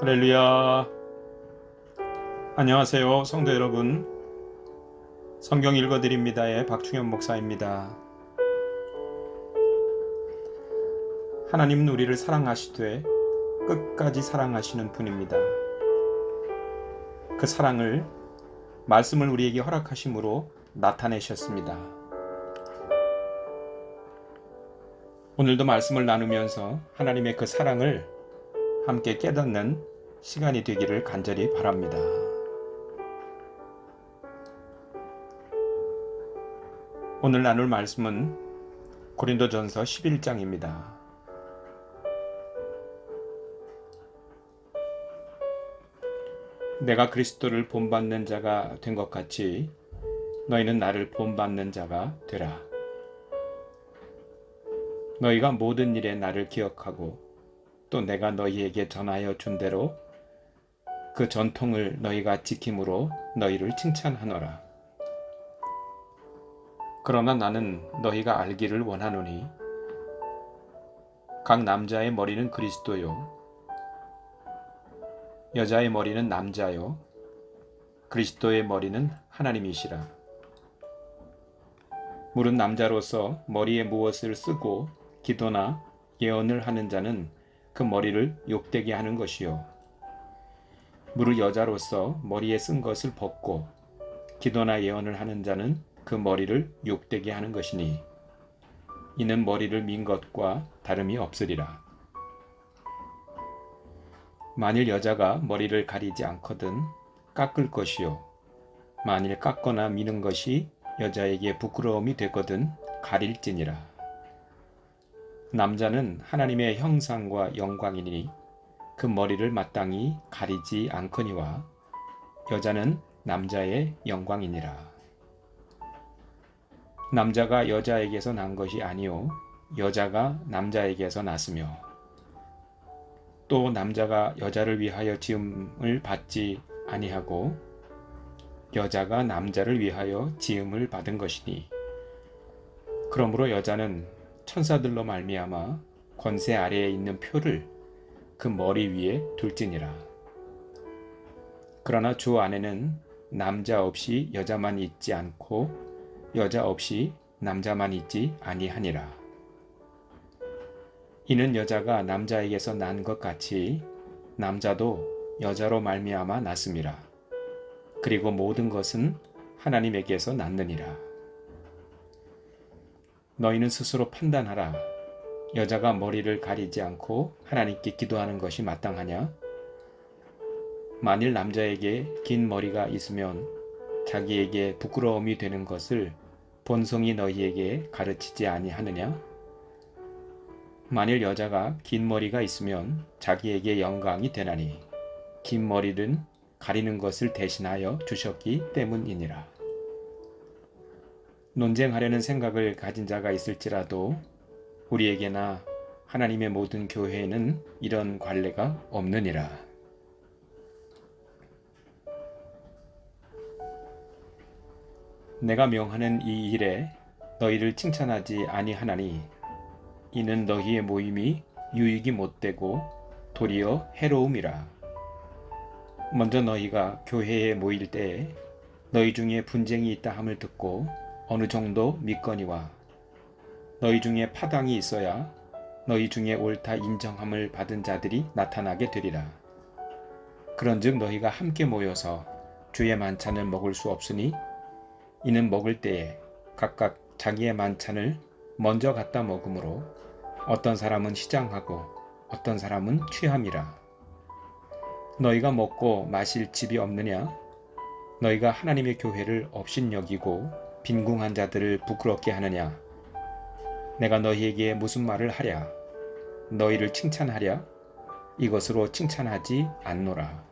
할렐루야. 안녕하세요, 성도 여러분. 성경 읽어드립니다의 박충현 목사입니다. 하나님은 우리를 사랑하시되 끝까지 사랑하시는 분입니다. 그 사랑을 말씀을 우리에게 허락하심으로 나타내셨습니다. 오늘도 말씀을 나누면서 하나님의 그 사랑을 함께 깨닫는 시간이 되기를 간절히 바랍니다. 오늘 나눌 말씀은 고린도전서 11장입니다. 내가 그리스도를 본받는 자가 된 것 같이 너희는 나를 본받는 자가 되라. 너희가 모든 일에 나를 기억하고 또 내가 너희에게 전하여 준 대로 그 전통을 너희가 지킴으로 너희를 칭찬하노라. 그러나 나는 너희가 알기를 원하노니 각 남자의 머리는 그리스도요 여자의 머리는 남자요 그리스도의 머리는 하나님이시라. 무릇 남자로서 머리에 무엇을 쓰고 기도나 예언을 하는 자는 그 머리를 욕되게 하는 것이요 무릇 여자로서 머리에 쓴 것을 벗고 기도나 예언을 하는 자는 그 머리를 욕되게 하는 것이니 이는 머리를 민 것과 다름이 없으리라. 만일 여자가 머리를 가리지 않거든 깎을 것이요 만일 깎거나 미는 것이 여자에게 부끄러움이 되거든 가릴지니라. 남자는 하나님의 형상과 영광이니 그 머리를 마땅히 가리지 않거니와 여자는 남자의 영광이니라. 남자가 여자에게서 난 것이 아니요 여자가 남자에게서 났으며 또 남자가 여자를 위하여 지음을 받지 아니하고 여자가 남자를 위하여 지음을 받은 것이니 그러므로 여자는 천사들로 말미암아 권세 아래에 있는 표를 그 머리 위에 둘지니라. 그러나 주 안에는 남자 없이 여자만 있지 않고 여자 없이 남자만 있지 아니하니라. 이는 여자가 남자에게서 난 것 같이 남자도 여자로 말미암아 났음이라. 그리고 모든 것은 하나님에게서 났느니라. 너희는 스스로 판단하라. 여자가 머리를 가리지 않고 하나님께 기도하는 것이 마땅하냐? 만일 남자에게 긴 머리가 있으면 자기에게 부끄러움이 되는 것을 본성이 너희에게 가르치지 아니하느냐? 만일 여자가 긴 머리가 있으면 자기에게 영광이 되나니 긴 머리는 가리는 것을 대신하여 주셨기 때문이니라. 논쟁하려는 생각을 가진 자가 있을지라도 우리에게나 하나님의 모든 교회에는 이런 관례가 없느니라. 내가 명하는 이 일에 너희를 칭찬하지 아니하나니 이는 너희의 모임이 유익이 못되고 도리어 해로움이라. 먼저 너희가 교회에 모일 때에 너희 중에 분쟁이 있다 함을 듣고 어느 정도 믿거니와 너희 중에 파당이 있어야 너희 중에 옳다 인정함을 받은 자들이 나타나게 되리라. 그런즉 너희가 함께 모여서 주의 만찬을 먹을 수 없으니 이는 먹을 때에 각각 자기의 만찬을 먼저 갖다 먹으므로 어떤 사람은 시장하고 어떤 사람은 취함이라. 너희가 먹고 마실 집이 없느냐? 너희가 하나님의 교회를 업신여기고 빈궁한 자들을 부끄럽게 하느냐? 내가 너희에게 무슨 말을 하랴? 너희를 칭찬하랴? 이것으로 칭찬하지 않노라.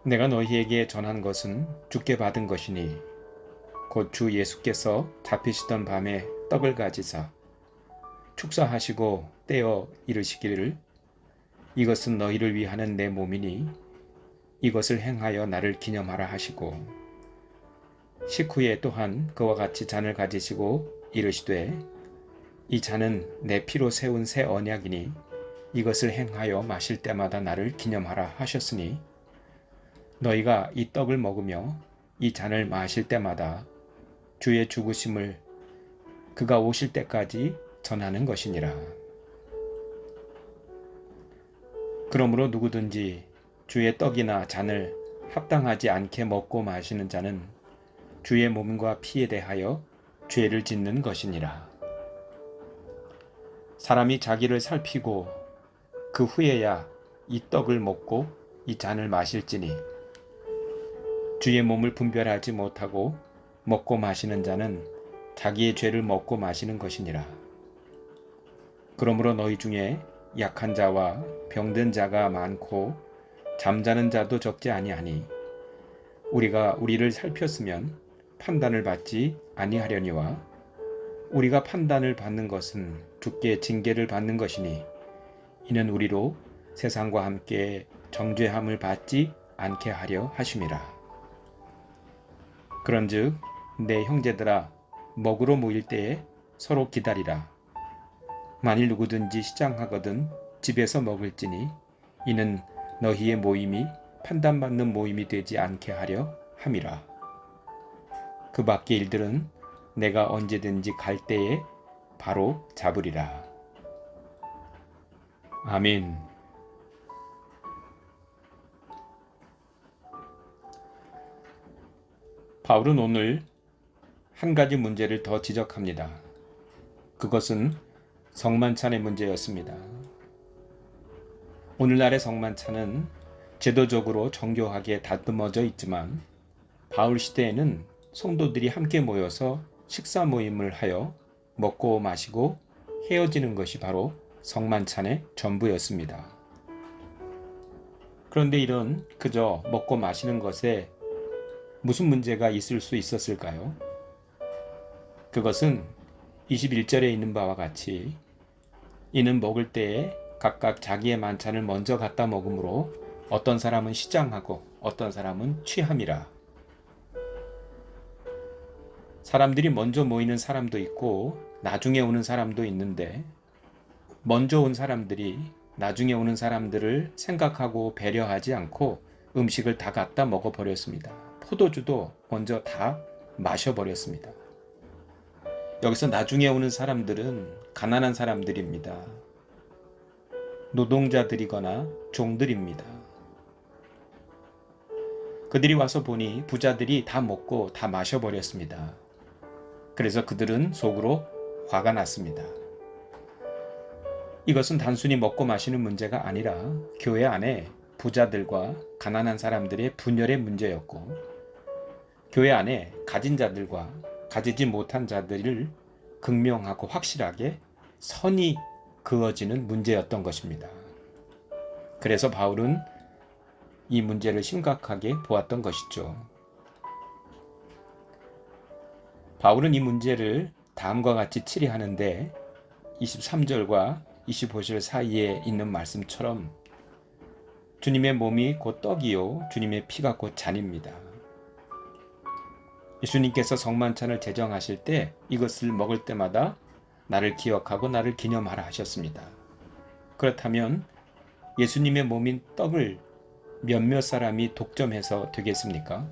내가 너희에게 전한 것은 주께 받은 것이니 곧 주 예수께서 잡히시던 밤에 떡을 가지사 축사하시고 떼어 이르시기를 이것은 너희를 위하는 내 몸이니 이것을 행하여 나를 기념하라 하시고 식후에 또한 그와 같이 잔을 가지시고 이르시되 이 잔은 내 피로 세운 새 언약이니 이것을 행하여 마실 때마다 나를 기념하라 하셨으니 너희가 이 떡을 먹으며 이 잔을 마실 때마다 주의 죽으심을 그가 오실 때까지 전하는 것이니라. 그러므로 누구든지 주의 떡이나 잔을 합당하지 않게 먹고 마시는 자는 주의 몸과 피에 대하여 죄를 짓는 것이니라. 사람이 자기를 살피고 그 후에야 이 떡을 먹고 이 잔을 마실지니 주의 몸을 분별하지 못하고 먹고 마시는 자는 자기의 죄를 먹고 마시는 것이니라. 그러므로 너희 중에 약한 자와 병든 자가 많고 잠자는 자도 적지 아니하니 우리가 우리를 살폈으면 판단을 받지 아니하려니와 우리가 판단을 받는 것은 주께 징계를 받는 것이니 이는 우리로 세상과 함께 정죄함을 받지 않게 하려 하심이라. 그런즉 내 형제들아 먹으러 모일 때에 서로 기다리라. 만일 누구든지 시장하거든 집에서 먹을지니 이는 너희의 모임이 판단받는 모임이 되지 않게 하려 함이라. 그 밖의 일들은 내가 언제든지 갈 때에 바로 잡으리라. 아멘. 바울은 오늘 한 가지 문제를 더 지적합니다. 그것은 성만찬의 문제였습니다. 오늘날의 성만찬은 제도적으로 정교하게 다듬어져 있지만 바울 시대에는 성도들이 함께 모여서 식사 모임을 하여 먹고 마시고 헤어지는 것이 바로 성만찬의 전부였습니다. 그런데 이런 그저 먹고 마시는 것에 무슨 문제가 있을 수 있었을까요? 그것은 21절에 있는 바와 같이 이는 먹을 때에 각각 자기의 만찬을 먼저 갖다 먹으므로 어떤 사람은 시장하고 어떤 사람은 취함이라. 사람들이 먼저 모이는 사람도 있고 나중에 오는 사람도 있는데 먼저 온 사람들이 나중에 오는 사람들을 생각하고 배려하지 않고 음식을 다 갖다 먹어버렸습니다. 포도주도 먼저 다 마셔버렸습니다. 여기서 나중에 오는 사람들은 가난한 사람들입니다. 노동자들이거나 종들입니다. 그들이 와서 보니 부자들이 다 먹고 다 마셔버렸습니다. 그래서 그들은 속으로 화가 났습니다. 이것은 단순히 먹고 마시는 문제가 아니라 교회 안에 부자들과 가난한 사람들의 분열의 문제였고 교회 안에 가진 자들과 가지지 못한 자들을 극명하고 확실하게 선이 그어지는 문제였던 것입니다. 그래서 바울은 이 문제를 심각하게 보았던 것이죠. 바울은 이 문제를 다음과 같이 치리하는데 23절과 25절 사이에 있는 말씀처럼 주님의 몸이 곧 떡이요 주님의 피가 곧 잔입니다. 예수님께서 성만찬을 제정하실 때 이것을 먹을 때마다 나를 기억하고 나를 기념하라 하셨습니다. 그렇다면 예수님의 몸인 떡을 몇몇 사람이 독점해서 되겠습니까?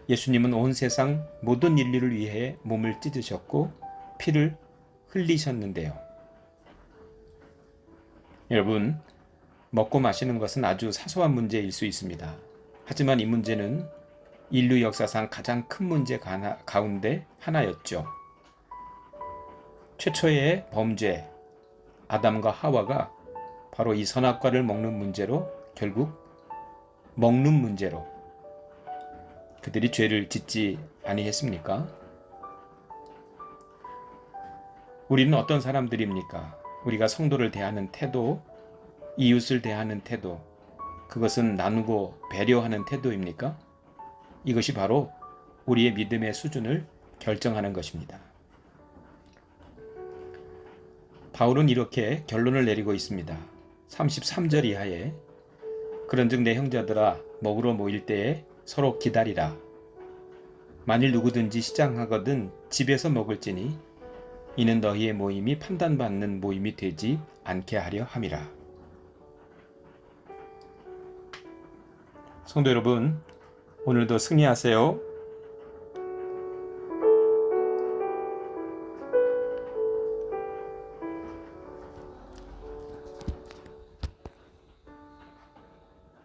예수님은 온 세상 모든 인류를 위해 몸을 찢으셨고 피를 흘리셨는데요. 여러분, 먹고 마시는 것은 아주 사소한 문제일 수 있습니다. 하지만 이 문제는 인류 역사상 가장 큰 문제 가운데 하나였죠. 최초의 범죄, 아담과 하와가 바로 이 선악과를 먹는 문제로 결국 먹는 문제로 그들이 죄를 짓지 아니했습니까? 우리는 어떤 사람들입니까? 우리가 성도를 대하는 태도, 이웃을 대하는 태도, 그것은 나누고 배려하는 태도입니까? 이것이 바로 우리의 믿음의 수준을 결정하는 것입니다. 바울은 이렇게 결론을 내리고 있습니다. 33절 이하에 그런즉 내 형제들아 먹으러 모일 때에 서로 기다리라. 만일 누구든지 시장하거든 집에서 먹을지니 이는 너희의 모임이 판단받는 모임이 되지 않게 하려 함이라. 성도 여러분, 오늘도 승리하세요.